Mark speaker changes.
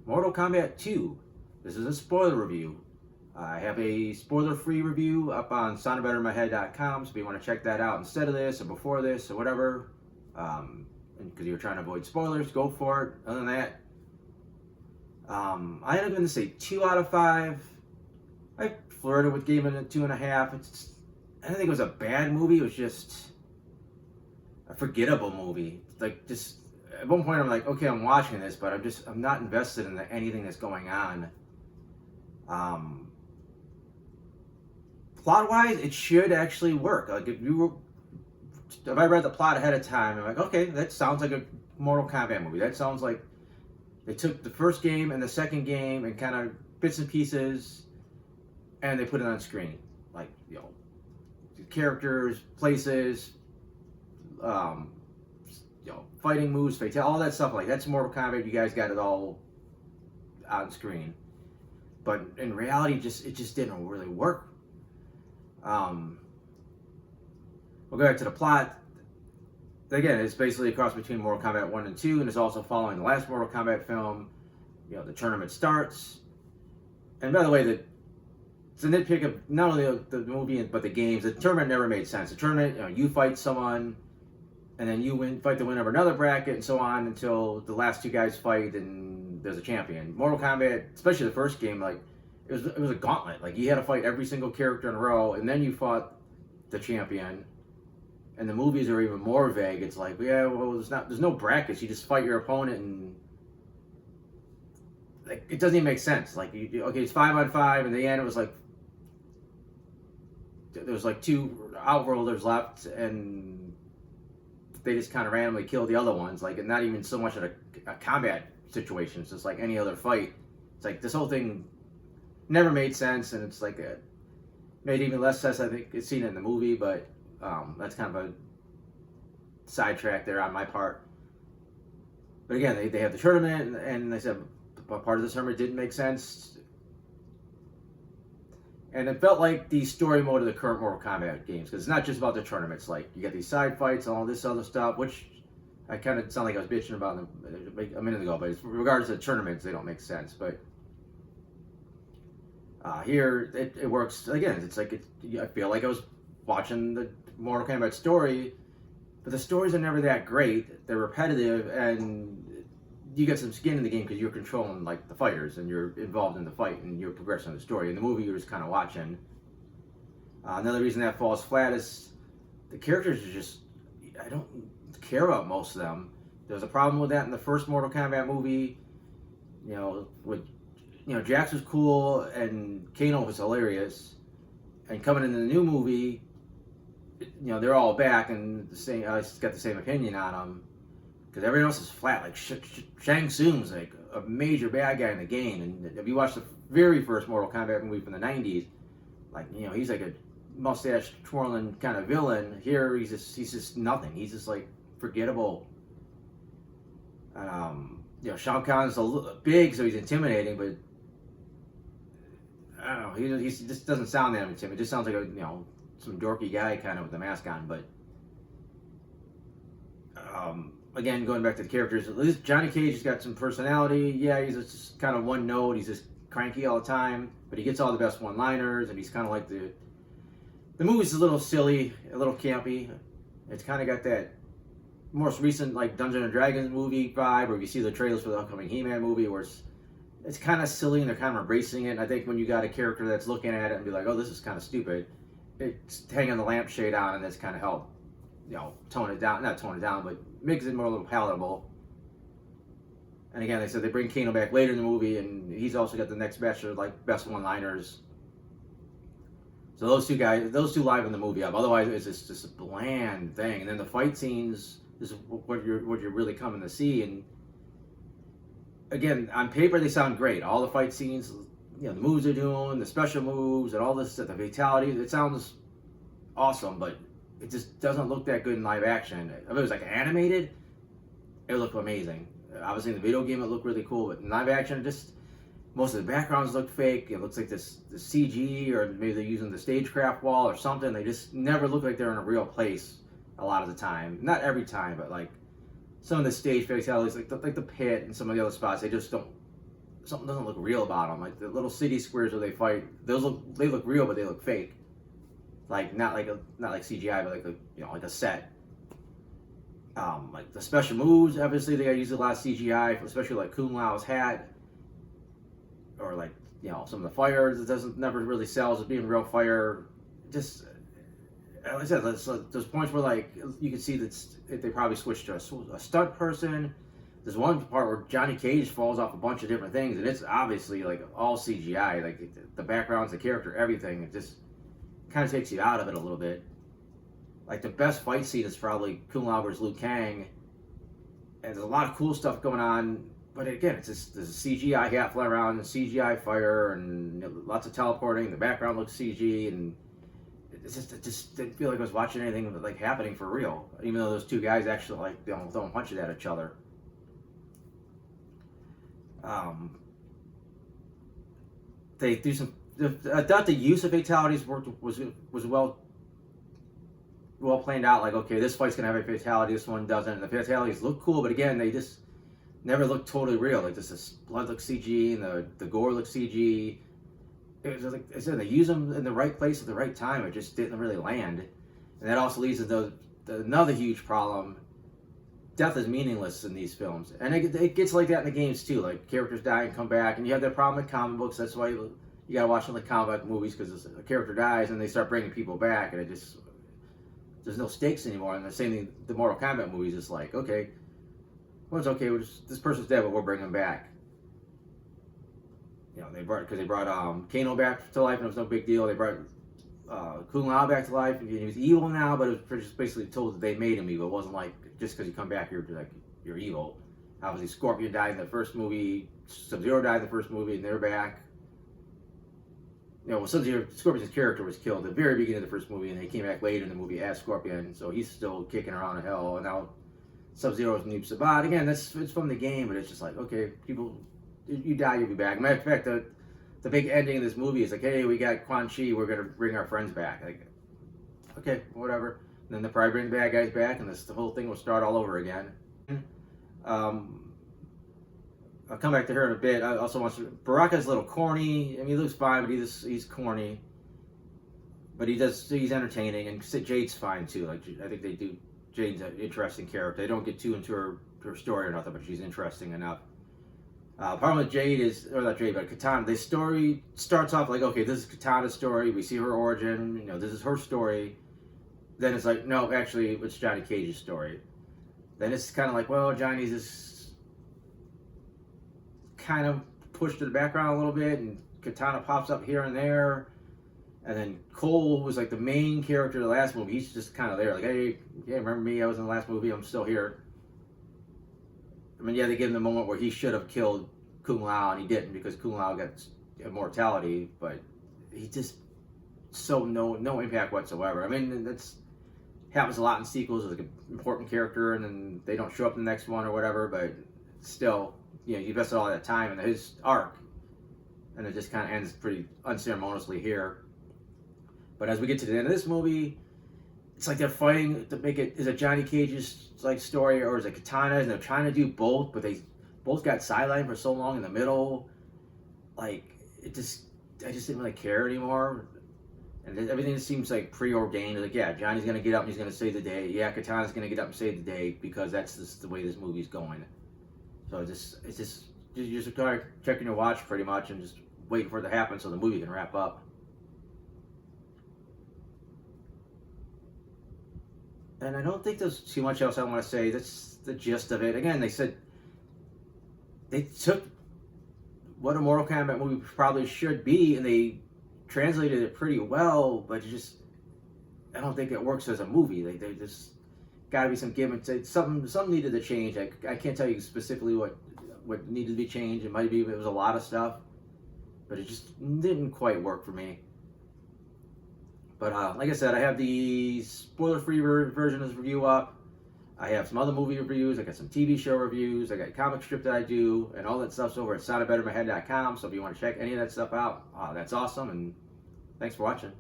Speaker 1: Mortal Kombat 2. This is a spoiler review. I have a spoiler-free review up on soundedbettermyhead.com, so if you want to check that out instead of this or before this or whatever, because you're trying to avoid spoilers, go for it. Other than that, I am going to say 2 out of 5. I flirted with giving it a 2.5. I don't think it was a bad movie. It was just a forgettable movie. Like, just at one point I'm like, okay, I'm watching this, but I'm not invested in anything that's going on. Plot-wise, it should actually work. Like, if I read the plot ahead of time, I'm like, okay, that sounds like a Mortal Kombat movie. That sounds like they took the first game and the second game and kind of bits and pieces, and they put it on screen. Like, characters, places, fighting moves, fatality, all that stuff. Like, that's Mortal Kombat. You guys got it all on screen. But in reality, it just didn't really work. We'll go back to the plot. Again, it's basically a cross between Mortal Kombat 1 and 2, and it's also following the last Mortal Kombat film. The tournament starts. And by the way, it's a nitpick of not only the movie, but the games. The tournament never made sense. The tournament, you fight someone, and then you fight the winner of another bracket, and so on until the last two guys fight, and there's a champion. Mortal Kombat, especially the first game, like, it was a gauntlet. Like, you had to fight every single character in a row, and then you fought the champion. And the movies are even more vague. It's like, yeah, well, there's no brackets. You just fight your opponent, and like, it doesn't even make sense. Like, okay, it's 5-on-5, and in the end it was like there was like 2 outworlders left, and they just kind of randomly killed the other ones. Like, and not even so much a combat situation. It's just like any other fight. It's like this whole thing never made sense, and it's like made even less sense. I think it's seen in the movie, but that's kind of a sidetrack there on my part. But again, they have the tournament, and they said part of the tournament didn't make sense. And it felt like the story mode of the current Mortal Kombat games, because it's not just about the tournaments. Like, you got these side fights and all this other stuff, which I kind of sound like I was bitching about them a minute ago. But regardless of the tournaments, they don't make sense. But here, it works. Again, it's like I feel like I was watching the Mortal Kombat story, but the stories are never that great. They're repetitive, and you get some skin in the game because you're controlling, like, the fighters, and you're involved in the fight, and you're progressing the story. In the movie, you're just kind of watching. Another reason that falls flat is the characters are just, I don't care about most of them. There was a problem with that in the first Mortal Kombat movie. Jax was cool, and Kano was hilarious. And coming into the new movie, they're all back, and I got the same opinion on them. Because everyone else is flat. Like, Shang Tsung's like a major bad guy in the game. And if you watch the very first Mortal Kombat movie from the 90s, like, he's like a mustache twirling kind of villain. Here, he's just nothing. He's just, like, forgettable. And, Shao Kahn's a little big, so he's intimidating, but I don't know. He just doesn't sound that intimidating. It just sounds like some dorky guy kind of with a mask on. But again, going back to the characters, at least Johnny Cage has got some personality. Yeah, he's just kind of one note. He's just cranky all the time, but he gets all the best one-liners, and he's kind of like the movie's a little silly, a little campy. It's kind of got that most recent, like, Dungeons and Dragons movie vibe, where you see the trailers for the upcoming He-Man movie, where it's kind of silly, and they're kind of embracing it. And I think when you got a character that's looking at it and be like, oh, this is kind of stupid, it's hanging the lampshade on, and that's kind of helped tone it down, not tone it down, but makes it more a little palatable. And again, they said they bring Kano back later in the movie, and he's also got the next batch of, like, best one-liners. So those two live in the movie up. Otherwise, it's just a bland thing. And then the fight scenes is what you're really coming to see. And again, on paper, they sound great. All the fight scenes, the moves they're doing, the special moves, and all this stuff, the fatality, it sounds awesome, but it just doesn't look that good in live action. If it was like animated, it would look amazing. Obviously in the video game it looked really cool, but in live action, most of the backgrounds look fake. It looks like the CG, or maybe they're using the stagecraft wall or something. They just never look like they're in a real place a lot of the time. Not every time, but like some of the stage fatalities, like the pit and some of the other spots, they just don't something doesn't look real about them. Like the little city squares where they fight, they look real, but they look fake. Like not like CGI, but like like a set. Like the special moves, obviously they got to use a lot of CGI, especially like Kung Lao's hat, or like some of the fire. It doesn't never really sells as being real fire. Just like I said, there's points where like you can see that they probably switched to a stunt person. There's one part where Johnny Cage falls off a bunch of different things, and it's obviously like all CGI. Like the backgrounds, the character, everything. It just kind of takes you out of it a little bit. Like the best fight scene is probably Kung Lao versus Liu Kang, and there's a lot of cool stuff going on. But again, it's just there's a CGI hat flying around, and CGI fire, and lots of teleporting. The background looks CG, and it just didn't feel like I was watching anything like happening for real. Even though those two guys actually like throwing punches at each other. They do some. I thought the use of fatalities was well planned out. Like, okay, this fight's gonna have a fatality, this one doesn't. And the fatalities look cool, but again, they just never look totally real. Like, this blood looks CG, and the gore looks CG. It was like I said, they use them in the right place at the right time. It just didn't really land, and that also leads to another huge problem. Death is meaningless in these films, and it gets like that in the games too. Like characters die and come back, and you have that problem in comic books. That's why you gotta watch them like comic book movies, because a character dies and they start bringing people back, and there's no stakes anymore. And the same thing, the Mortal Kombat movies is like, okay, well, it's okay, this person's dead, but we'll bring him back. They brought Kano back to life, and it was no big deal. They brought Kung Lao back to life, and he was evil now, but it was just basically told that they made him evil. It wasn't like just because you come back you're evil. Obviously, Scorpion died in the first movie, Sub-Zero died in the first movie, and they're back. Scorpion's character was killed at the very beginning of the first movie, and he came back later in the movie as Scorpion, so he's still kicking around in hell. And now Sub-Zero's Noob Sabat. Again, it's from the game, but it's just like, okay, people, you die, you'll be back. Matter of fact, the big ending of this movie is like, hey, we got Quan Chi, we're gonna bring our friends back. Like, okay, whatever. And then they'll probably bring the bad guys back, and the whole thing will start all over again. I'll come back to her in a bit. I also want to. Baraka's a little corny. I mean, he looks fine, but he's corny. But he's entertaining, and Jade's fine too. Like, I think they do. Jade's an interesting character. They don't get too into her story or nothing, but she's interesting enough. Problem with Jade is, or not Jade, but Katana. The story starts off like, okay, this is Katana's story. We see her origin. This is her story. Then it's like, no, actually, it's Johnny Cage's story. Then it's kind of like, well, Johnny's just kind of pushed to the background a little bit, and Katana pops up here and there. And then Cole was like the main character of the last movie. He's just kind of there, like, hey, yeah, remember me? I was in the last movie. I'm still here. I mean, yeah, they give him the moment where he should have killed Kung Lao, and he didn't because Kung Lao got immortality. But he just no impact whatsoever. I mean, that's happens a lot in sequels. It's like an important character, and then they don't show up in the next one or whatever. But still, you invested all that time in his arc, and it just kind of ends pretty unceremoniously here. But as we get to the end of this movie, it's like they're fighting to make it, is it Johnny Cage's like story, or is it Katana's? And they're trying to do both, but they both got sidelined for so long in the middle. Like, I just didn't really care anymore. And everything seems like preordained. Like, yeah, Johnny's gonna get up and he's gonna save the day. Yeah, Katana's gonna get up and save the day, because that's just the way this movie's going. So it's just you're just checking your watch pretty much and just waiting for it to happen so the movie can wrap up. And I don't think there's too much else I want to say. That's the gist of it. Again, they said they took what a Mortal Kombat movie probably should be, and they translated it pretty well, but I don't think it works as a movie. They just got to be some give and take. Something needed to change. I can't tell you specifically what needed to be changed. It was a lot of stuff, but it just didn't quite work for me. But like I said, I have the spoiler-free version of this review up. I have some other movie reviews. I got some TV show reviews. I got a comic strip that I do, and all that stuff's over at soundedbettermyhead.com. So if you want to check any of that stuff out, that's awesome. And thanks for watching.